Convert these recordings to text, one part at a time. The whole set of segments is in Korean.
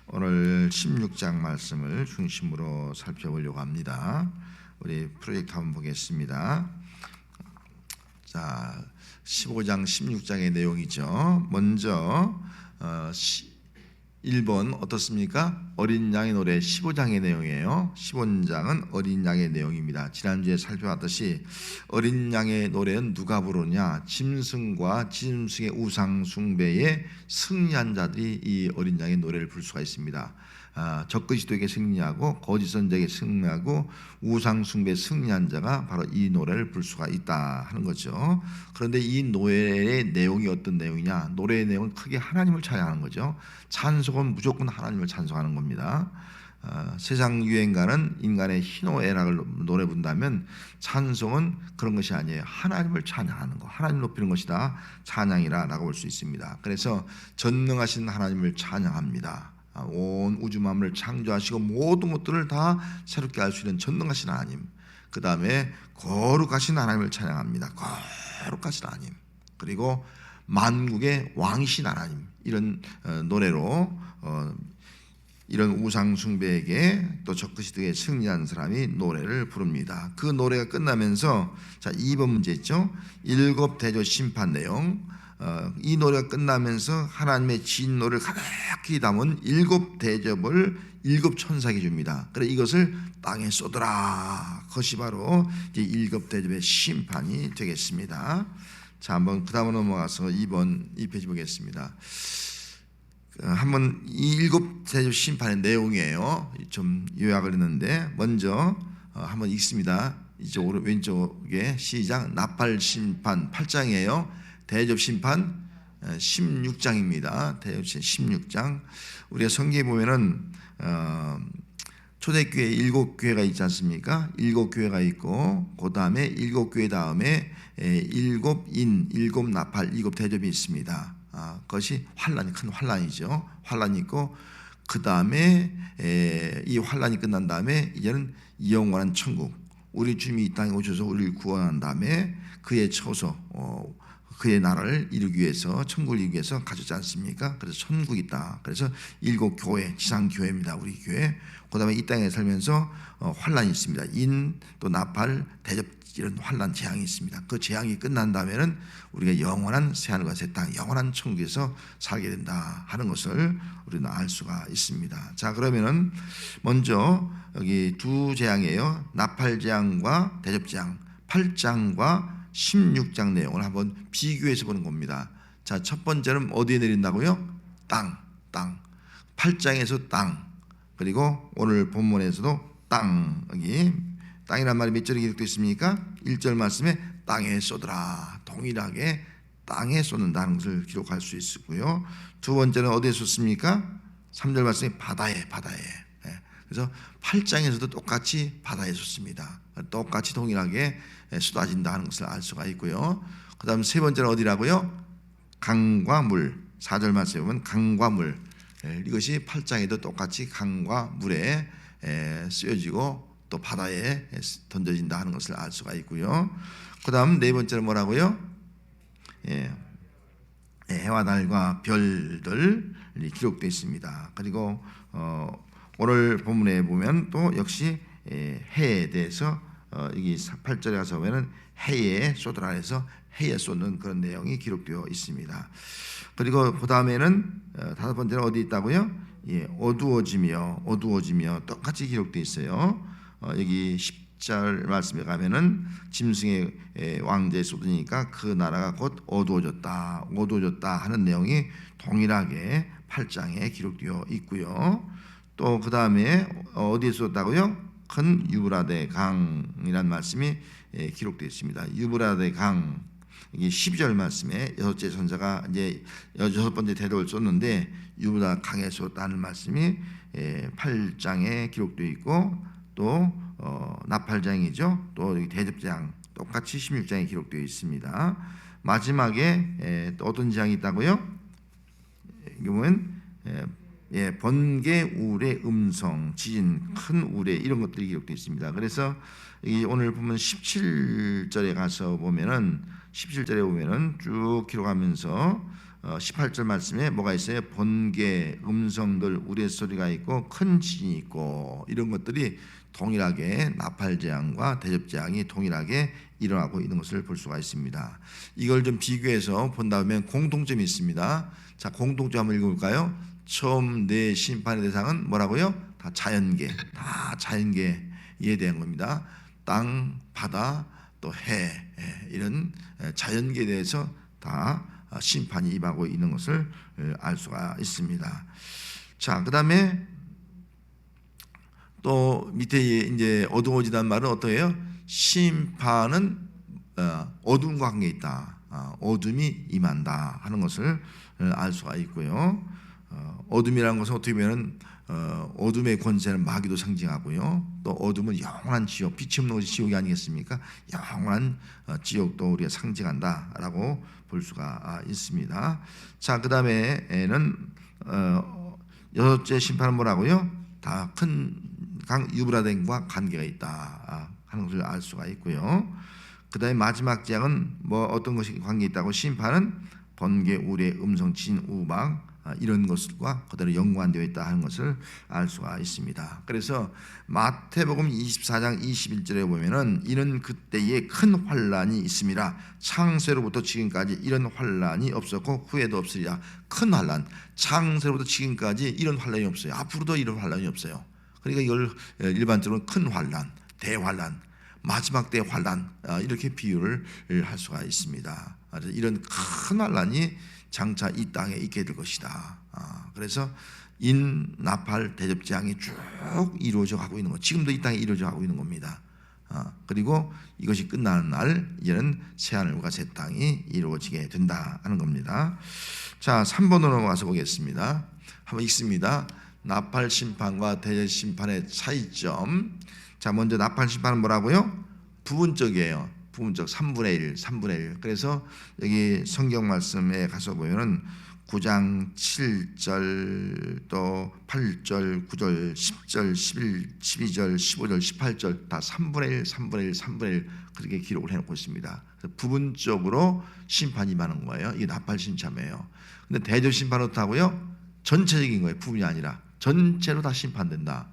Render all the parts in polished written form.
오늘 16장 말씀을 중심으로 살펴보려고 합니다. 우리 프로젝트 한번 보겠습니다. 자, 15장 16장의 내용이죠. 먼저 1번 어떻습니까? 어린 양의 노래 15장의 내용이에요. 15장은 어린 양의 내용입니다. 지난주에 살펴봤듯이 어린 양의 노래는 누가 부르냐? 짐승과 짐승의 우상 숭배에 승리한 자들이 이 어린 양의 노래를 부를 수가 있습니다. 적그리스도에게 승리하고 거짓 선자에게 승리하고 우상 숭배에 승리한 자가 바로 이 노래를 부를 수가 있다 하는 거죠. 그런데 이 노래의 내용이 어떤 내용이냐? 노래의 내용은 크게 하나님을 찬양하는 거죠. 찬송은 무조건 하나님을 찬송하는 겁니다. 세상 유행가는 인간의 희노애락을 노래 부른다면 찬송은 그런 것이 아니에요. 하나님을 찬양하는 거, 하나님 높이는 것이다 찬양이라고 볼 수 있습니다. 그래서 전능하신 하나님을 찬양합니다. 온 우주 만물을 창조하시고 모든 것들을 다 새롭게 할 수 있는 전능하신 하나님, 그 다음에 거룩하신 하나님을 찬양합니다. 거룩하신 하나님, 그리고 만국의 왕이신 하나님, 이런 노래로 이런 우상 숭배에게 또 적그리스도에게 승리한 사람이 노래를 부릅니다. 그 노래가 끝나면서 자 2번 문제 있죠. 일곱 대조 심판 내용. 이 노래가 끝나면서 하나님의 진노를 가득히 담은 일곱 대접을 일곱 천사에게 줍니다. 그래 이것을 땅에 쏟으라. 그것이 바로 이제 일곱 대접의 심판이 되겠습니다. 자, 한번 그 다음으로 넘어가서 2페이지 보겠습니다. 한번 이 일곱 대접 심판의 내용이에요. 좀 요약을 했는데 먼저 한번 읽습니다. 이쪽 왼쪽에 시작. 나팔 심판 8장이에요. 대접 심판 16장입니다. 대접 심판 16장. 우리가 성경에 보면은 초대교회 7교회가 있지 않습니까? 7교회가 있고 그 다음에 7교회 다음에 7인, 7나팔, 7대접이 있습니다. 그것이 환란이, 큰 환란이죠. 환란이 있고 그 다음에 이 환란이 끝난 다음에 이제는 영원한 천국, 우리 주님이 이 땅에 오셔서 우리를 구원한 다음에 그의 처소, 그의 나라를 이루기 위해서, 천국을 이루기 위해서 가졌지 않습니까? 그래서 천국이 있다. 그래서 7교회, 지상교회입니다. 우리 교회. 그 다음에 이 땅에 살면서 환란이 있습니다. 인, 또 나팔, 대접, 이런 환란 재앙이 있습니다. 그 재앙이 끝난 다음에는 우리가 영원한 새하늘과 새 땅, 영원한 천국에서 살게 된다 하는 것을 우리는 알 수가 있습니다. 자, 그러면은 먼저 여기 두 재앙이에요. 나팔 재앙과 대접 재앙, 8장과 16장 내용을 한번 비교해서 보는 겁니다. 자, 첫 번째는 어디에 내린다고요? 땅. 8장에서 땅. 그리고 오늘 본문에서도 땅. 여기 땅이란 말이 몇 절에 기록되어 있습니까? 1절 말씀에 땅에 쏟으라. 동일하게 땅에 쏟는다는 것을 기록할 수 있고요. 두 번째는 어디에 쏟습니까? 3절 말씀에 바다에. 그래서 8장에서도 똑같이 바다에 쏟습니다. 똑같이 동일하게 쏟아진다 하는 것을 알 수가 있고요. 그 다음 세 번째는 어디라고요? 강과 물. 4절 말씀에 보면 강과 물. 이것이 8장에도 똑같이 강과 물에 쓰여지고 또 바다에 던져진다 하는 것을 알 수가 있고요. 그 다음 네 번째는 뭐라고요? 해와 달과 별들이 기록되어 있습니다. 그리고 오늘 본문에 보면 또 역시 해에 대해서 여기 8절에 가서 보면은 해에 쏟으라 해서 해에 쏟는 그런 내용이 기록되어 있습니다. 그리고 그 다음에는 다섯 번째는 어디 있다고요? 어두워지며 똑같이 기록되어 있어요. 여기 10절 말씀에 가면은 짐승의 왕제에 쏟으니까 그 나라가 곧 어두워졌다 하는 내용이 동일하게 8장에 기록되어 있고요. 또 그 다음에 어디에 쏟았다고요? 큰 유브라데 강이라는 말씀이 기록되어 있습니다. 유브라데 강, 이게 12절 말씀에 여섯째 선자가 이제 여섯 번째 대접을 쏟는데 유브라데 강에 쏟았다는 말씀이 8장에 기록되어 있고 또 나팔장이죠. 또 대접장 똑같이 16장에 기록되어 있습니다. 마지막에 또 어떤 재앙이 있다고요? 이게 보면 번개, 우레, 음성, 지진, 큰 우레 이런 것들이 기록되어 있습니다. 그래서 오늘 보면 17절에 가서 보면은 17절에 보면은 쭉 기록하면서 18절 말씀에 뭐가 있어요? 번개, 음성들, 우레소리가 있고 큰 지진이 있고 이런 것들이 동일하게 나팔재앙과 대접재앙이 동일하게 일어나고 있는 것을 볼 수가 있습니다. 이걸 좀 비교해서 본다면 공통점이 있습니다. 자, 공통점 한번 읽어볼까요? 처음 네 심판의 대상은 뭐라고요? 다 자연계, 다 자연계에 대한 겁니다. 땅, 바다, 또 해, 이런 자연계에 대해서 다 심판이 임하고 있는 것을 알 수가 있습니다. 자, 그다음에 또 밑에 이제 어두워지다는 말은 어떠해요? 심판은 어둠과 관계 있다. 어둠이 임한다 하는 것을 알 수가 있고요. 어둠이라는 것은 어떻게 보면 어둠의 권세는 마귀도 상징하고요. 또 어둠은 영원한 지옥, 빛이 없는 것이 지옥이 아니겠습니까? 영원한 지옥도 우리가 상징한다라고 볼 수가 있습니다. 자, 그 다음에는 여섯째 심판은 뭐라고요? 다 큰 강 유브라데과 관계가 있다 하는 것을 알 수가 있고요. 그 다음에 마지막 재앙은 뭐 어떤 것이 관계 있다고? 심판은 번개, 우레, 음성, 진, 우박 이런 것과 그대로 연관되어 있다 하는 것을 알 수가 있습니다. 그래서 마태복음 24장 21절에 보면은 이는 그때에 큰 환란이 있습니다. 창세로부터 지금까지 이런 환란이 없었고 후에도 없으리라. 큰 환란, 창세로부터 지금까지 이런 환란이 없어요. 앞으로도 이런 환란이 없어요. 그러니까 이걸 일반적으로 큰 환란, 대환란, 마지막 때 환란 이렇게 비유를 할 수가 있습니다. 이런 큰 환란이 장차 이 땅에 있게 될 것이다. 그래서 인나팔 대접재앙이 쭉 이루어져 가고 있는 것, 지금도 이 땅에 이루어져 가고 있는 겁니다. 그리고 이것이 끝나는 날 이제는 새하늘과 새 땅이 이루어지게 된다 하는 겁니다. 자, 3번으로 넘어가서 보겠습니다. 한번 읽습니다. 나팔 심판과 대접 심판의 차이점. 자, 먼저 나팔 심판은 뭐라고요? 부분적이에요. 부분적 3분의 1, 3분의 1. 그래서 여기 성경 말씀에 가서 보면은 9장 7절 또 8절, 9절, 10절, 11, 12절, 15절, 18절 다 3분의 1, 3분의 1, 3분의 1 그렇게 기록을 해놓고 있습니다. 그래서 부분적으로 심판이 임하는 거예요. 이게 나팔 심판이에요. 근데 대접 심판은 어떻다고요? 전체적인 거예요. 부분이 아니라 전체로 다 심판된다.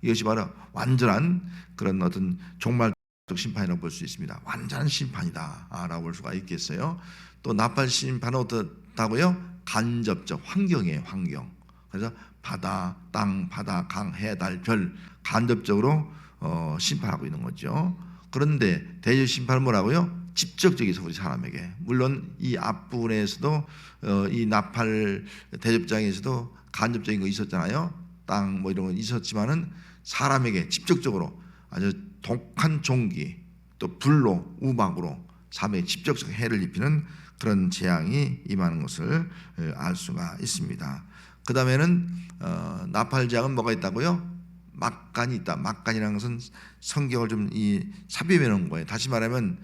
이것이 바로 완전한 그런 어떤 종말 심판이라고 볼 수 있습니다. 완전한 심판이다 라고 볼 수가 있겠어요. 또 나팔 심판은 어떻다고요? 간접적 환경이에요. 환경. 그래서 바다, 땅, 바다, 강, 해, 달, 별 간접적으로 심판하고 있는 거죠. 그런데 대접 심판은 뭐라고요? 직접적이서 우리 사람에게. 물론 이 앞부분에서도 이 나팔 대접장에서도 간접적인 거 있었잖아요. 땅 뭐 이런 거 있었지만은 사람에게 직접적으로 아주 독한 종기 또 불로 우박으로 삶에 직접적 해를 입히는 그런 재앙이 임하는 것을 알 수가 있습니다. 그 다음에는 나팔 재앙은 뭐가 있다고요? 막간이 있다. 막간이라는 것은 성경을 좀 삽입해 놓은 거예요. 다시 말하면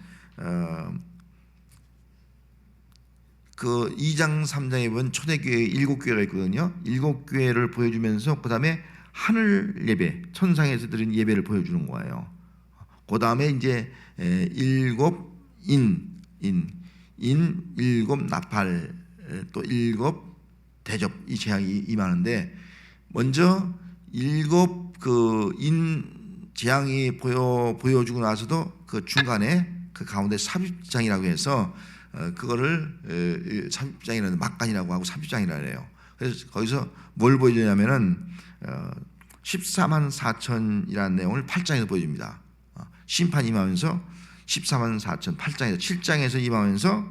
그 2장 3장에 보면 초대교회 7교회가 있거든요. 7교회를 보여주면서 그 다음에 하늘 예배, 천상에서 드린 예배를 보여주는 거예요. 그 다음에 이제 7 나팔 또 7 대접 이 재앙이 임하는데 먼저 7 재앙이 보여주고 나서도 그 중간에 그 가운데 삽입장이라고 해서 그거를 삽입장이라는 막간이라고 하고 삽입장이라고 해요. 그래서 거기서 뭘 보여주냐면은 14만 4천이라는 내용을 8장에서 보여줍니다. 심판이 임하면서 14만 4천 8장에서 7장에서 임하면서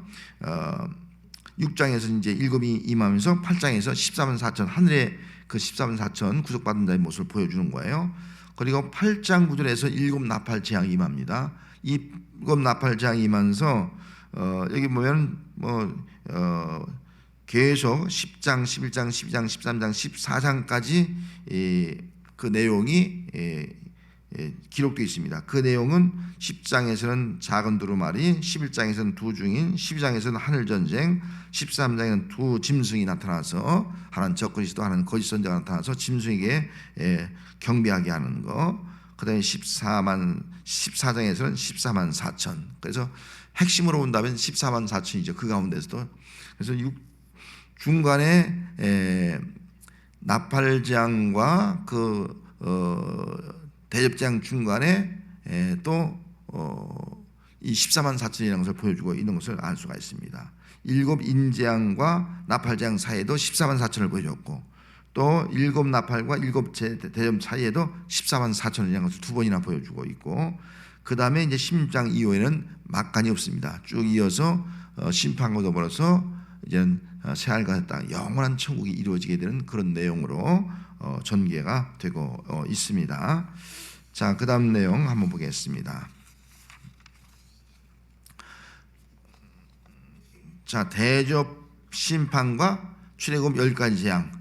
6장에서 이제 7이 임하면서 8장에서 14만 4천 하늘의 그 14만 4천 구속받은 자의 모습을 보여주는 거예요. 그리고 8장 9절에서 7 나팔 재앙이 임합니다. 이 7 나팔 재앙이 임하면서 여기 보면 계속 10장, 11장, 12장, 13장, 14장까지 그 내용이 기록되어 있습니다. 그 내용은 10장에서는 작은 두루마리, 11장에서는 두 증인, 12장에서는 하늘전쟁, 13장에는 두 짐승이 나타나서 하나는 적그리스도 하나는 거짓 선자가 나타나서 짐승에게 경배하게 하는 거. 그 다음에 14장에서는 14만 4천. 그래서 핵심으로 본다면 14만 4천이죠. 그 가운데서도. 그래서 중간에 나팔장과 대접장 중간에 또 이 14만 4천이라는 것을 보여주고 있는 것을 알 수가 있습니다. 7 인재앙과 나팔장 사이에도 14만 4천을 보여줬고, 또 7 나팔과 7 대접 사이에도 14만 4천이라는 것을 2번이나 보여주고 있고, 그 다음에 이제 16장 이후에는 막간이 없습니다. 쭉 이어서 심판과 더불어서 이제 새하늘과 땅 영원한 천국이 이루어지게 되는 그런 내용으로 전개가 되고 있습니다. 자, 그 다음 내용 한번 보겠습니다. 자, 대접 심판과 출애굽 10가지 재앙.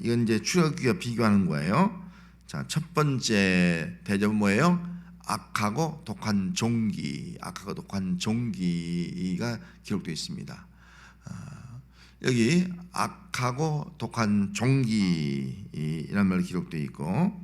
이건 이제 출애굽기와 비교하는 거예요. 자, 첫 번째 대접은 뭐예요? 악하고 독한 종기. 악하고 독한 종기가 기록되어 있습니다. 여기 악하고 독한 종기라는 말이 기록되어 있고,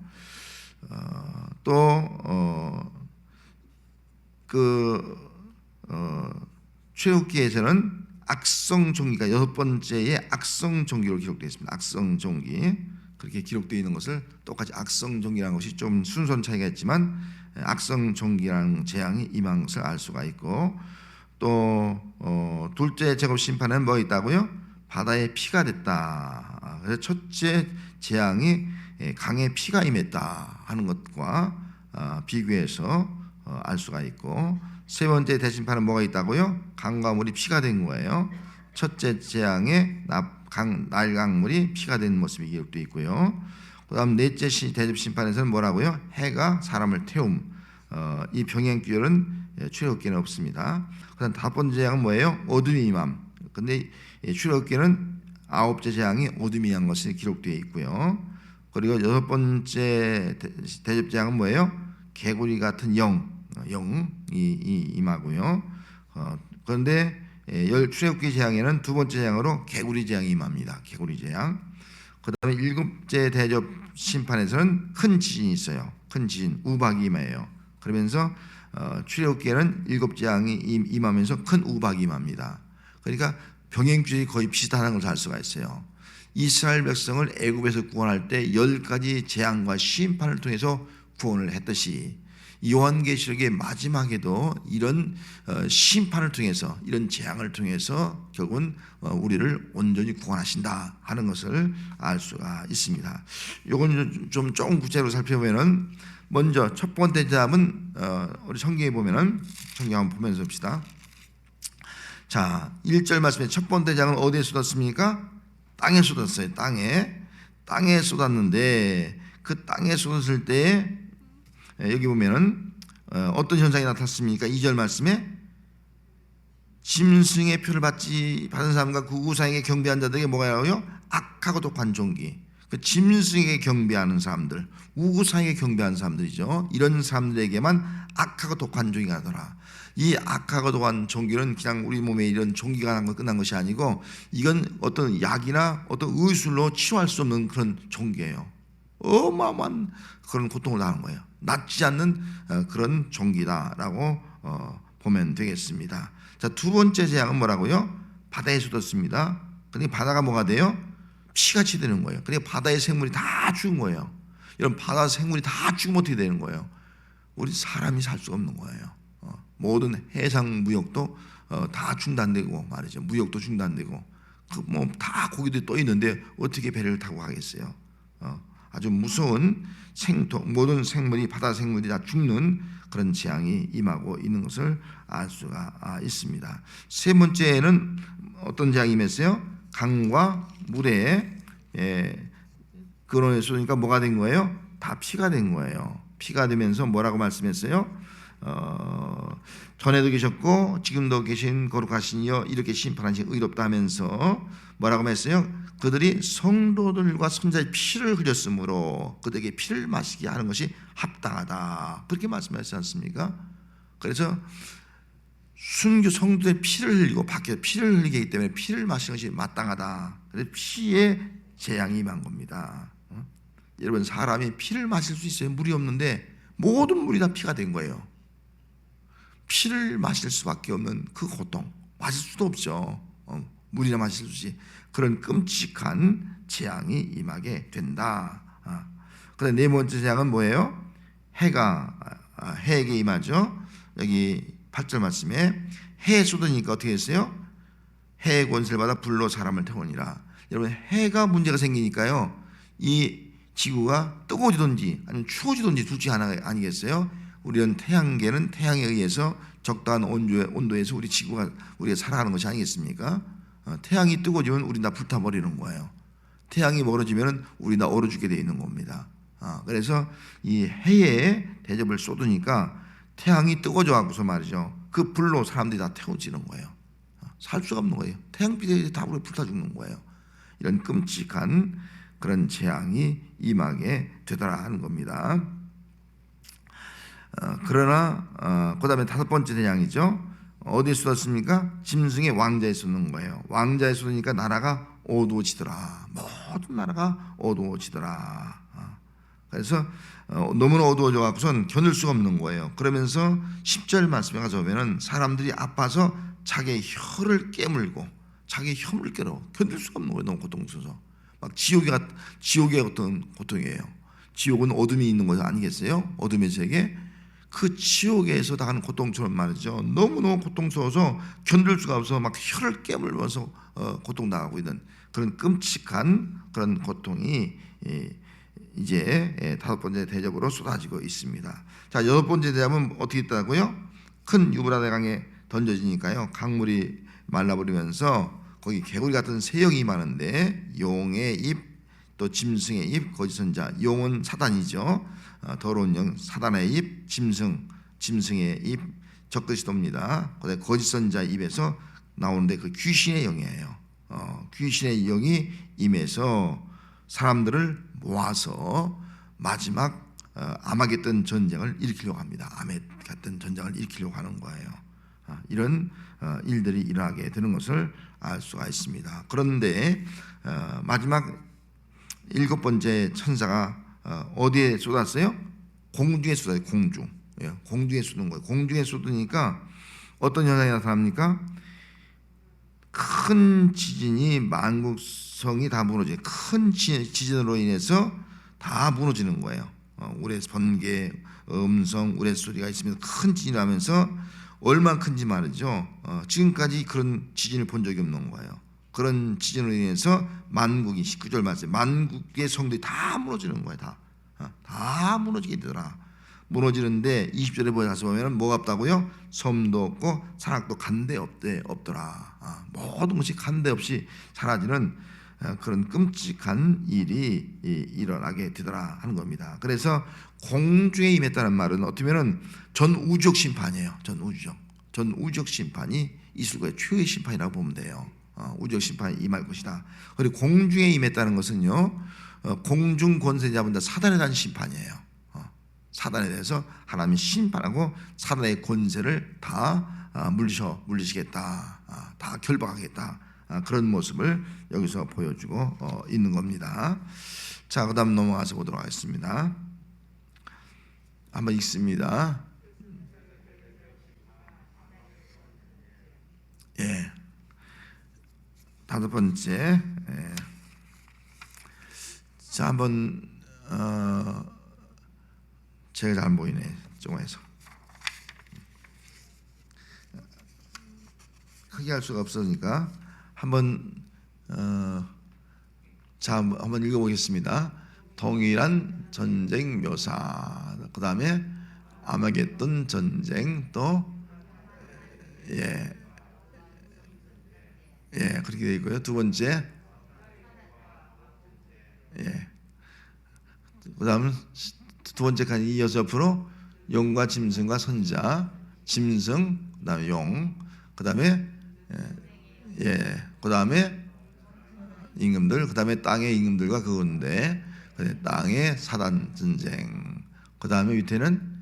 출애굽기에서는 악성 종기가 6번째의 악성 종기로 기록되어 있습니다. 악성 종기, 그렇게 기록되어 있는 것을 똑같이 악성 종기라는 것이 좀 순서는 차이가 있지만 악성 종기라는 재앙이 임한 것을 알 수가 있고, 또 둘째 제곱 심판은 뭐 있다고요? 바다에 피가 됐다. 그래서 첫째 재앙이 강에 피가 임했다 하는 것과 비교해서 알 수가 있고, 세 번째 대심판은 뭐가 있다고요? 강과 물이 피가 된 거예요. 첫째 재앙에 날강물이 피가 된 모습이 기록되어 있고요. 그 다음 넷째 대접 심판에서는 뭐라고요? 해가 사람을 태움. 이 병행규율은 출애굽기에는 없습니다. 그 다음 5번째 재앙은 뭐예요? 어둠이 임함. 근데 출애굽기에는 9째 재앙이 어둠이 임한 것이 기록되어 있고요. 그리고 6번째 대접 재앙은 뭐예요? 개구리 같은 영이 임하고요. 그런데 출애굽기 재앙에는 2번째 재앙으로 개구리 재앙이 임합니다. 개구리 재앙. 그 다음에 7째 대접 심판에서는 큰 지진이 있어요. 큰 지진, 우박이 임해요. 그러면서 출애굽기에는 7 재앙이 임하면서 큰 우박이 임합니다. 그러니까 병행규율이 거의 비슷하다는 걸 알 수가 있어요. 이스라엘 백성을 애굽에서 구원할 때 10가지 재앙과 심판을 통해서 구원을 했듯이 요한계시록의 마지막에도 이런 심판을 통해서, 이런 재앙을 통해서 결국은 우리를 온전히 구원하신다 하는 것을 알 수가 있습니다. 이건 좀 조금 구체적으로 살펴보면은, 먼저 첫 번째 대답은 우리 성경에 보면은, 성경 한번 보면서 봅시다. 자, 1절 말씀에 첫 번째 재앙은 어디에 쏟았습니까? 땅에 쏟았어요. 땅에 쏟았는데, 그 땅에 쏟았을 때 여기 보면은 어떤 현상이 나타났습니까? 2절 말씀에 짐승의 표를 받은 사람과 그 우상에게 경배한 자들에게 뭐가 나오요? 악하고 독한 종기. 그 짐승에게 경배하는 사람들, 우상에게 경배하는 사람들이죠. 이런 사람들에게만 악하고 독한 종기가 나더라. 이 악하고 독한 종기는 그냥 우리 몸에 이런 종기가 난 거 끝난 것이 아니고, 이건 어떤 약이나 어떤 의술로 치유할 수 없는 그런 종기예요. 어마어마한 그런 고통을 당하는 거예요. 낫지 않는 그런 종기다라고 보면 되겠습니다. 자, 두 번째 재앙은 뭐라고요? 바다에 쏟았습니다. 근데 바다가 뭐가 돼요? 피같이 되는 거예요. 그러니까 바다의 생물이 다 죽은 거예요. 이런 바다 생물이 다 죽으면 어떻게 되는 거예요? 우리 사람이 살 수가 없는 거예요. 모든 해상 무역도 다 중단되고 말이죠. 무역도 중단되고, 뭐 다 고기들이 떠 있는데 어떻게 배를 타고 가겠어요? 아주 무서운 모든 생물이, 바다 생물이 다 죽는 그런 재앙이 임하고 있는 것을 알 수가 있습니다. 세 번째는 어떤 재앙이 임했어요? 강과 물에 그런에 쏟으니까 뭐가 된 거예요? 다 피가 된 거예요. 피가 되면서 뭐라고 말씀했어요? 전에도 계셨고 지금도 계신 거룩하신 이여 이렇게 심판하신 의롭다 하면서 뭐라고 했어요? 그들이 성도들과 선자의 피를 흘렸으므로 그들에게 피를 마시게 하는 것이 합당하다, 그렇게 말씀하셨지 않습니까? 그래서 순교 성도의 피를 흘리고 밖에서 피를 흘리게 하기 때문에 피를 마시는 것이 마땅하다. 그래서 피의 재앙이 임한 겁니다. 여러분, 사람이 피를 마실 수 있어요? 물이 없는데 모든 물이 다 피가 된 거예요. 피를 마실 수밖에 없는 그 고통, 마실 수도 없죠. 물이나 마실 수 없이 그런 끔찍한 재앙이 임하게 된다. 그다음 네 번째 재앙은 뭐예요? 해에게 임하죠. 여기 8절 말씀에 해에 쏟으니까 어떻게 했어요? 해의 권세를 받아 불로 사람을 태우니라. 여러분, 해가 문제가 생기니까요, 이 지구가 뜨거워지든지 아니면 추워지든지 둘 중 하나 아니겠어요? 우리는 태양계는 태양에 의해서 적당한 온도에서 우리가 살아가는 것이 아니겠습니까? 태양이 뜨거워지면 우리 다 불타버리는 거예요. 태양이 멀어지면 우리 다 얼어 죽게 되어 있는 겁니다. 그래서 이 해에 대접을 쏟으니까 태양이 뜨거워져 갖고서 말이죠, 그 불로 사람들이 다 태워지는 거예요. 살 수가 없는 거예요. 태양빛에 다 불타 죽는 거예요. 이런 끔찍한 그런 재앙이 임하게 되더라 하는 겁니다. 그러나 그 다음에 다섯 번째 재앙이죠. 어디에 쏟았습니까? 짐승의 왕자에 쏟는 거예요. 왕자에 쏟으니까 나라가 어두워지더라. 모든 나라가 어두워지더라. 그래서 너무나 어두워져 갖고선 견딜 수가 없는 거예요. 그러면서 10절 말씀에 가서 보면은 사람들이 아파서 자기의 혀를 깨물고 자기의 혀를 깨러 견딜 수가 없는 거예요. 너무 고통스러워서. 막 지옥의 어떤 고통이에요. 지옥은 어둠이 있는 것 아니겠어요? 어둠의 세계. 그 지옥에서 당하는 고통처럼 말이죠. 너무너무 고통스러워서 견딜 수가 없어서 막 혀를 깨물면서 고통당하고 있는 그런 끔찍한 그런 고통이 이제 다섯 번째 대접으로 쏟아지고 있습니다. 자, 여섯 번째 대접은 어떻게 있다고요? 큰 유브라데 강에 던져지니까요, 강물이 말라버리면서 거기 개구리 같은 새역이 많은데 용의 입, 또 짐승의 입, 거짓 선자. 용은 사단이죠. 더러운 영, 사단의 입, 짐승의 입, 적그리스 돕니다. 그다음에 거짓 선자 입에서 나오는데 그 귀신의 영이에요. 귀신의 영이 임해서 사람들을 모아서 마지막 아마겟돈 전쟁을 일으키려고 합니다. 아마겟돈 전쟁을 일으키려고 하는 거예요. 이런 일들이 일어나게 되는 것을 알 수가 있습니다. 그런데 마지막 일곱 번째 천사가 어디에 쏟았어요? 공중에 쏟아요. 공중에 쏟은 거예요. 공중에 쏟으니까 어떤 현상이 나타납니까? 큰 지진이 만국성이 다 무너져요. 큰 지진으로 인해서 다 무너지는 거예요. 우레 번개, 음성, 우레 소리가 있으면서 큰 지진이 나면서 얼마나 큰지 말이죠. 지금까지 그런 지진을 본 적이 없는 거예요. 그런 지진으로 인해서 만국이 19절 말씀, 만국의 성들이 다 무너지는 거예요. 다 무너지게 되더라. 무너지는데 20절에 가서 보면 뭐가 없다고요? 섬도 없고 산악도 간데 없더라. 모든 것이 간데 없이 사라지는 그런 끔찍한 일이 일어나게 되더라 하는 겁니다. 그래서 공중에 임했다는 말은 어떻게 보면 전 우주적 심판이에요. 전 우주적 심판이 있을 거예요. 최후의 심판이라고 보면 돼요. 우주적 심판이 임할 것이다. 그리고 공중에 임했다는 것은요, 공중 권세 잡은 자 사단에 대한 심판이에요. 사단에 대해서 하나님이 심판하고 사단의 권세를 다 물리시겠다, 다 결박하겠다, 그런 모습을 여기서 보여주고 있는 겁니다. 자, 그 다음 넘어가서 보도록 하겠습니다. 한번 읽습니다. 예, 다섯 번째. 예. 자, 한번 제가 잘 안 보이네, 조금에서 크게 할 수가 없으니까 한번 자, 한번 읽어보겠습니다. 동일한 전쟁 묘사, 그 다음에 아마겟돈 전쟁, 또 그렇게 되어 있고요. 두 번째, 그 다음 두 번째까지 이어서 앞으로 용과 짐승과 선자, 짐승, 그 다음에 용, 그 다음에 그 다음에 임금들, 그 다음에 땅의 임금들과 그건데, 땅의 사단 전쟁, 그 다음에 밑에는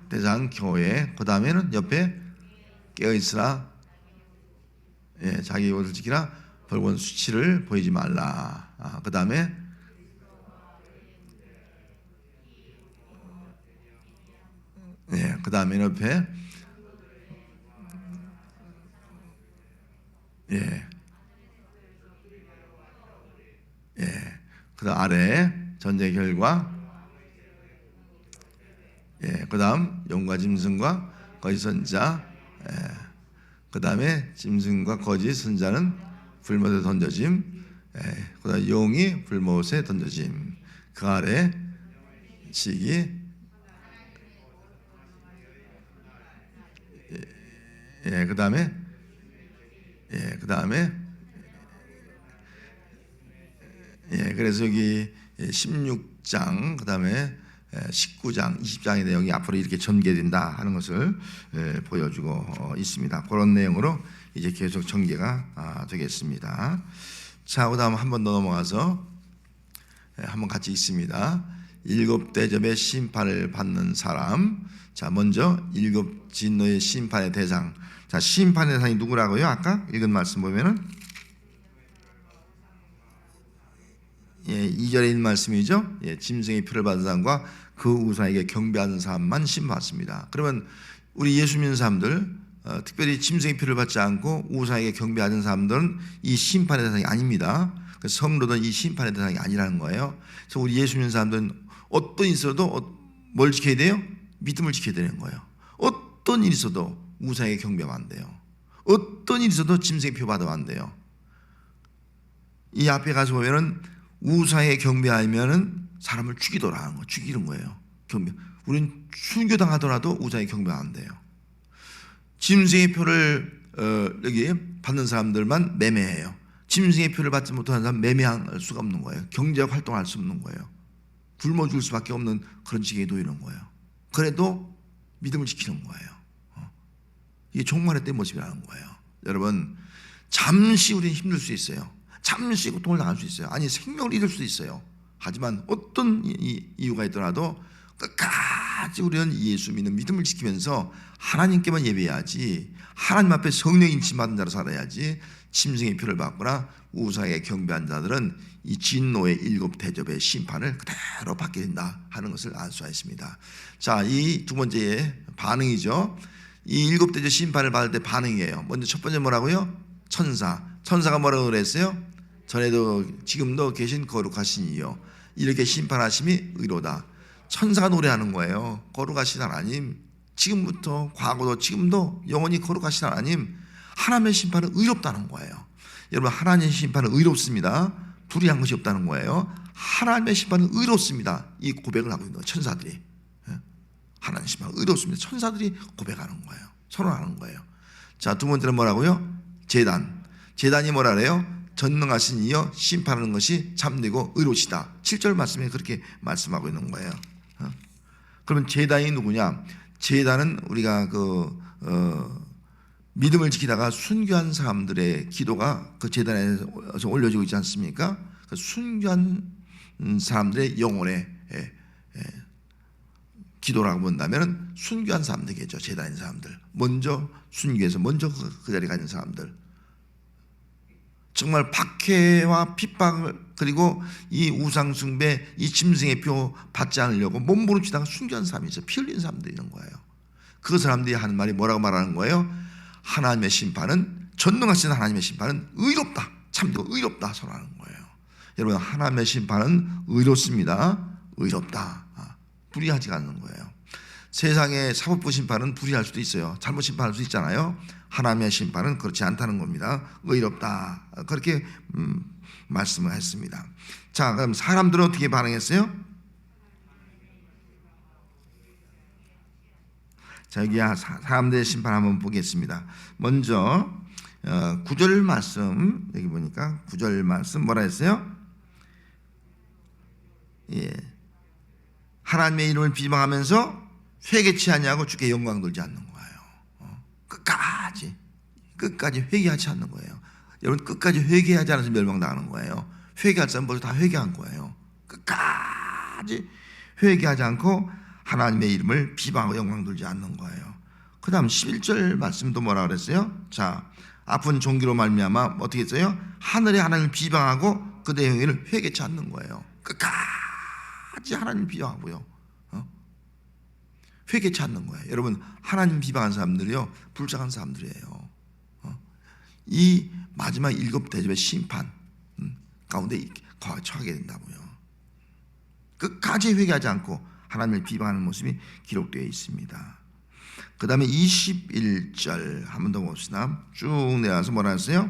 대장 교회, 그 다음에는 옆에 깨어있으라, 자기 옷을 지키라, 벌본 수치를 보이지 말라. 그 다음에 그 다음에 옆에 예. 예. 그다음 아래 전쟁 결과. 예. 그다음 용과 짐승과 거짓 선자. 예. 그다음에 짐승과 거짓 선자는 불못에 던져짐. 예. 그다음 용이 불못에 던져짐. 그 아래 지기. 예. 그다음에 예. 그다음에 예. 그래서 여기 16장 그다음에 19장, 20장의 내용이 앞으로 이렇게 전개된다 하는 것을 보여주고 있습니다. 그런 내용으로 이제 계속 전개가 되겠습니다. 자, 그다음 한 번 더 넘어가서 한번 같이 읽습니다. 일곱 대접의 심판을 받는 사람. 자, 먼저 일곱 진노의 심판의 대상. 자, 심판의 대상이 누구라고요? 아까 읽은 말씀 보면은 예, 2절에 있는 말씀이죠. 예, 짐승의 표를 받은 사람과 그 우상에게 경배하는 사람만 심판받습니다. 그러면 우리 예수 믿는 사람들, 특별히 짐승의 표를 받지 않고 우상에게 경배하는 사람들은 이 심판의 대상이 아닙니다. 성도는 이 심판의 대상이 아니라는 거예요. 그래서 우리 예수 믿는 사람들은 어떤 일이 있어도 뭘 지켜야 돼요? 믿음을 지켜야 되는 거예요. 어떤 일이 있어도 우상에게 경배하면 안 돼요. 어떤 일이 있어도 짐승의 표 받으면 안 돼요. 이 앞에 가서 보면은 우상에 경배하면은 사람을 죽이더라 하는 거, 죽이는 거예요. 경배. 우리는 순교당하더라도 우상에 경배하면 안 돼요. 짐승의 표를 여기 받는 사람들만 매매해요. 짐승의 표를 받지 못하는 사람 매매할 수가 없는 거예요. 경제적 활동할 수 없는 거예요. 굶어 죽을 수밖에 없는 그런 지경에 놓이는 거예요. 그래도 믿음을 지키는 거예요. 이게 종말의 때 모습이라는 거예요. 여러분, 잠시 우리는 힘들 수 있어요. 잠시 고통을 당할 수 있어요. 아니, 생명을 잃을 수도 있어요. 하지만 어떤 이유가 있더라도 끝까지 우리는 예수 믿는 믿음을 지키면서 하나님께만 예배해야지, 하나님 앞에 성령 인침 받은 자로 살아야지. 짐승의 표를 받거나 우상에 경배한 자들은 이 진노의 일곱 대접의 심판을 그대로 받게 된다 하는 것을 알 수가 있습니다. 자, 이 두 번째의 반응이죠. 이 일곱 대접 심판을 받을 때 반응이에요. 먼저 첫 번째 뭐라고요? 천사가 뭐라고 그랬어요? 전에도 지금도 계신 거룩하신 이요, 이렇게 심판하심이 의로다. 천사가 노래하는 거예요. 거룩하신 하나님, 지금부터 과거도 지금도 영원히 거룩하신 하나님, 하나님의 심판은 의롭다는 거예요. 여러분, 하나님의 심판은 의롭습니다. 불의한 것이 없다는 거예요. 하나님의 심판은 의롭습니다. 이 고백을 하고 있는 거예요. 천사들이. 하나님의 심판은 의롭습니다. 천사들이 고백하는 거예요. 선언하는 거예요. 자, 두 번째는 뭐라고요? 재단이 뭐라 그래요? 전능하신 이여 심판하는 것이 참되고 의로시다. 7절 말씀에 그렇게 말씀하고 있는 거예요. 그러면 재단이 누구냐? 재단은 우리가 믿음을 지키다가 순교한 사람들의 기도가 그 재단에서 올려지고 있지 않습니까? 그 순교한 사람들의 영혼의 기도라고 본다면 순교한 사람들이겠죠. 재단인 사람들, 먼저 순교해서 먼저 그 자리에 가는 사람들, 정말 박해와 핍박을, 그리고 이 우상숭배, 이 짐승의 표 받지 않으려고 몸부림치다가 순교한 사람이 있어요. 피 흘린 사람들이 있는 거예요. 그 사람들이 하는 말이 뭐라고 말하는 거예요? 하나님의 심판은, 전능하신 하나님의 심판은 의롭다, 참되고 의롭다 선언하는 거예요. 여러분, 하나님의 심판은 의롭습니다. 의롭다. 불의하지 않는 거예요. 세상의 사법부 심판은 불의할 수도 있어요. 잘못 심판할 수 있잖아요. 하나님의 심판은 그렇지 않다는 겁니다. 의롭다, 그렇게 말씀을 했습니다. 자, 그럼 사람들은 어떻게 반응했어요? 자, 여기 사람들의 심판 한번 보겠습니다. 먼저 9절 말씀, 여기 보니까 9절 말씀 뭐라 했어요? 예, 하나님의 이름을 비방하면서 회개치 아니하고 주께 영광 돌지 않는 거예요. 끝까지 회개하지 않는 거예요. 여러분, 끝까지 회개하지 않아서 멸망당하는 거예요. 회개할 사람 벌써 다 회개한 거예요. 끝까지 회개하지 않고 하나님의 이름을 비방하고 영광 돌지 않는 거예요. 그 다음 11절 말씀도 뭐라 그랬어요? 자, 아픈 종기로 말미암아 어떻게 했어요? 하늘의 하나님을 비방하고 그들의 행위를 회개치 않는 거예요. 끝까지 하나님을 비방하고요, 회개치 않는 거예요. 여러분, 하나님 비방한 사람들이요, 불쌍한 사람들이에요. 이 마지막 7 대접의 심판 가운데 처하게 된다고요. 끝까지 회개하지 않고 하나님을 비방하는 모습이 기록되어 있습니다. 그 다음에 21절 한 번 더 봅시다. 쭉 내려와서 뭐라 했어요?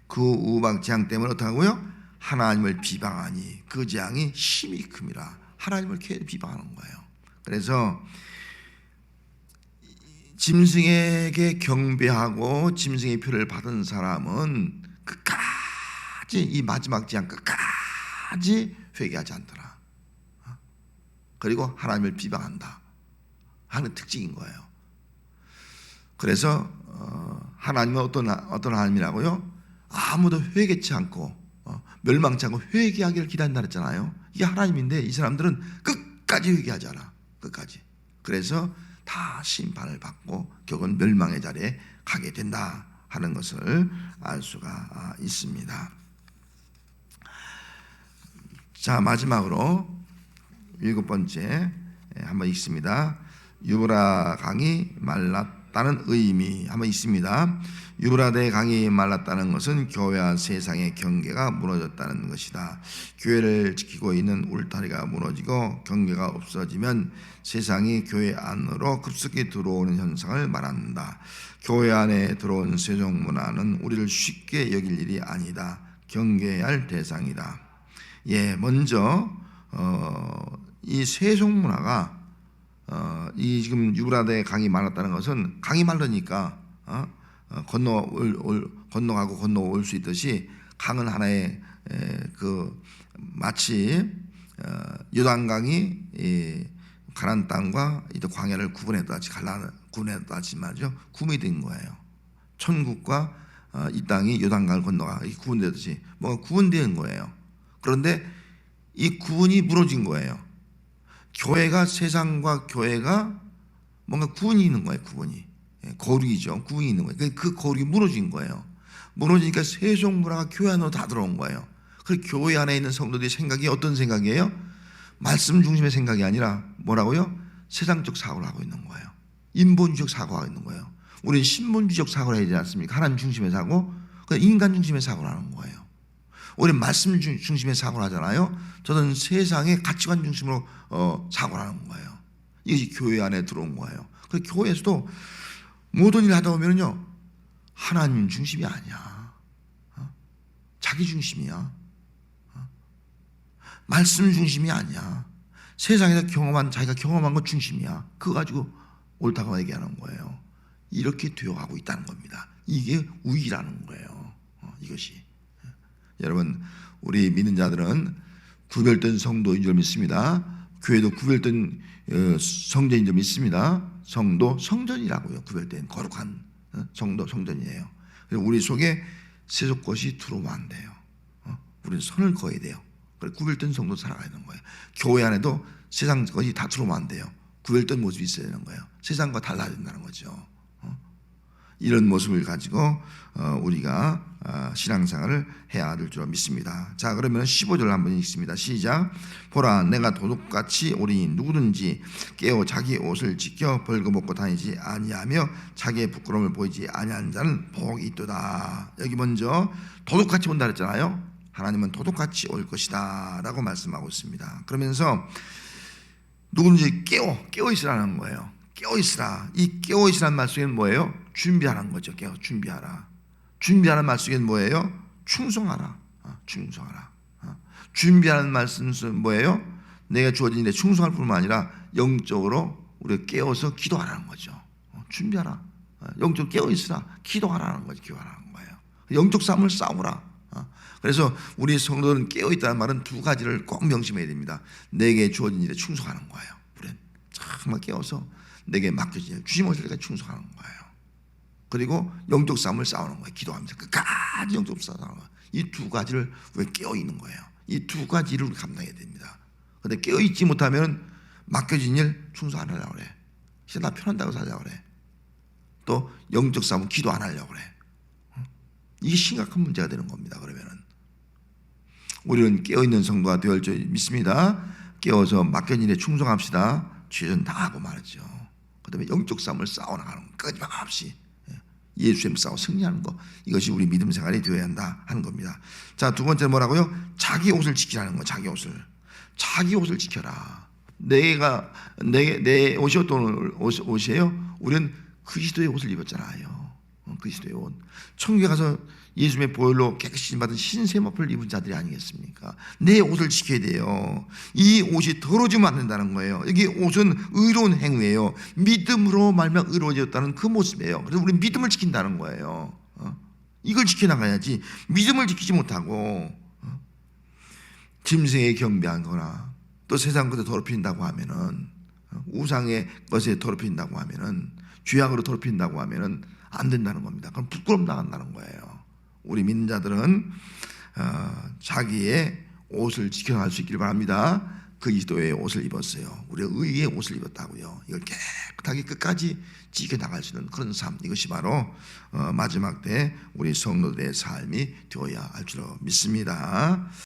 그 우박 재앙 때문에 어떡하고요? 하나님을 비방하니 그 재앙이 심히 큼이라. 하나님을 계속 비방하는 거예요. 그래서 짐승에게 경배하고 짐승의 표를 받은 사람은 끝까지 이 마지막 재앙 끝까지 회개하지 않더라. 그리고 하나님을 비방한다 하는 특징인 거예요. 그래서 하나님은 어떤 하나님이라고요? 아무도 회개치 않고 멸망치 않고 회개하기를 기다린다 그랬잖아요. 이게 하나님인데 이 사람들은 끝까지 회개하지 않아. 끝까지. 그래서 다 심판을 받고 결국은 멸망의 자리에 가게 된다 하는 것을 알 수가 있습니다. 자, 마지막으로 7번째 한번 읽습니다. 유브라 강이 말랐다는 의미 한번 있습니다. 유브라데 강이 말랐다는 것은 교회와 세상의 경계가 무너졌다는 것이다. 교회를 지키고 있는 울타리가 무너지고 경계가 없어지면 세상이 교회 안으로 급속히 들어오는 현상을 말한다. 교회 안에 들어온 세속 문화는 우리를 쉽게 여길 일이 아니다. 경계해야 할 대상이다. 먼저 이 세속 문화가 이 지금 유브라데 강이 말랐다는 것은 강이 말르니까 건너가고 건너올 수 있듯이 강은 하나의 마치 요단강이 가나안 땅과 이 광야를 구분했다지 구분했다지 말이죠. 구분이 된 거예요. 천국과 이 땅이 요단강을 건너가 구분되듯이 뭐가 구분된 거예요. 그런데 이 구분이 무너진 거예요. 교회가 세상과 교회가 뭔가 구분이 있는 거예요. 구분이 거리죠. 구분이 있는 거예요. 그 거리가 무너진 거예요. 무너지니까 세속 문화가 교회 안으로 다 들어온 거예요. 그 교회 안에 있는 성도들의 생각이 어떤 생각이에요? 말씀 중심의 생각이 아니라 뭐라고요? 세상적 사고를 하고 있는 거예요. 인본주의적 사고를 하고 있는 거예요. 우리는 신본주의적 사고를 해야 되지 않습니까? 하나님 중심의 사고, 인간 중심의 사고를 하는 거예요. 우리는 말씀 중심의 사고를 하잖아요. 저는 세상의 가치관 중심으로 사고를 하는 거예요. 이것이 교회 안에 들어온 거예요. 그래서 교회에서도 모든 일을 하다 보면요, 하나님 중심이 아니야. 자기 중심이야. 말씀 중심이 아니야. 세상에서 자기가 경험한 것 중심이야. 그거 가지고 옳다고 얘기하는 거예요. 이렇게 되어가고 있다는 겁니다. 이게 우위라는 거예요. 이것이. 여러분, 우리 믿는 자들은 구별된 성도인 줄 믿습니다. 교회도 구별된 성전인 줄 믿습니다. 성도, 성전이라고요. 구별된 거룩한 성도, 성전이에요. 우리 속에 세속 것이 들어오면 안 돼요. 우리는 선을 그어야 돼요. 그래서 구별된 성도 살아가야 되는 거예요. 교회 안에도 세상 것이 다 들어오면 안 돼요. 구별된 모습이 있어야 되는 거예요. 세상과 달라야 된다는 거죠. 이런 모습을 가지고 우리가 신앙생활을 해야 될 줄 믿습니다. 자, 그러면 15절 한번 읽습니다. 시작. 보라, 내가 도둑같이 오리니 누구든지 깨어 자기 옷을 지켜 벌거벗고 다니지 아니하며 자기의 부끄러움을 보이지 아니하는 자는 복이 있도다. 여기 먼저 도둑같이 온다 그랬잖아요. 하나님은 도둑같이 올 것이다 라고 말씀하고 있습니다. 그러면서 누구든지 깨어 있으라는 거예요. 깨어 있으라. 이 깨어 있으라는 말 속에는 뭐예요? 준비하라는 거죠. 깨어 준비하라. 준비하는 말 속에는 뭐예요? 충성하라. 충성하라. 준비하는 말씀은 뭐예요? 내가 주어진 일에 충성할 뿐만 아니라 영적으로 우리가 깨어서 기도하라는 거죠. 준비하라. 영적으로 깨어 있으라. 기도하라는 거죠. 기도하라는 거예요. 영적 싸움을 싸우라. 그래서 우리 성도들은 깨어 있다는 말은 두 가지를 꼭 명심해야 됩니다. 내게 주어진 일에 충성하는 거예요. 우리는 정말 깨어서 내게 맡겨진 일, 주심 오실 때까지 충성하는 거예요. 그리고 영적 싸움을 싸우는 거예요. 기도하면서 끝까지 영적 싸움을 싸우는 거예요. 이 두 가지를 왜 깨어 있는 거예요. 이 두 가지를 우리 감당해야 됩니다. 그런데 깨어 있지 못하면 맡겨진 일 충성 안 하려고 그래. 진짜 나 편한다고 살려고 그래. 또 영적 싸움 기도 안 하려고 그래. 이게 심각한 문제가 되는 겁니다. 그러면은 우리는 깨어 있는 성도가 되어야 할 줄 믿습니다. 깨어서 맡겨진 일에 충성합시다. 최선 다하고 말이죠. 그 다음에 영적 싸움을 싸워나가는 거 끊임없이. 예수님 싸워 승리하는 거, 이것이 우리 믿음 생활이 되어야 한다 하는 겁니다. 자, 두 번째 뭐라고요? 자기 옷을 지키라는 거. 자기 옷을 지켜라. 내 옷이 어떤 옷이에요? 우리는 그리스도의 옷을 입었잖아요. 그리스도의 옷. 천국에 가서 예수님의 보혈로 깨끗이 받은 신샘 옷을 입은 자들이 아니겠습니까? 내 옷을 지켜야 돼요. 이 옷이 더러지면 안 된다는 거예요. 여기 옷은 의로운 행위예요. 믿음으로 말미암아 의로워졌다는 그 모습이에요. 그래서 우리 믿음을 지킨다는 거예요. 이걸 지켜나가야지. 믿음을 지키지 못하고 짐승에 경배하거나 또 세상 것에 더럽힌다고 하면은, 우상의 것에 더럽힌다고 하면은, 죄악으로 더럽힌다고 하면은 안 된다는 겁니다. 그럼 부끄럼 나간다는 거예요. 우리 믿는 자들은 자기의 옷을 지켜나갈 수 있기를 바랍니다. 그리스도의 옷을 입었어요. 우리가 의의 옷을 입었다고요. 이걸 깨끗하게 끝까지 지켜나갈 수 있는 그런 삶, 이것이 바로 마지막 때 우리 성도들의 삶이 되어야 할 줄로 믿습니다.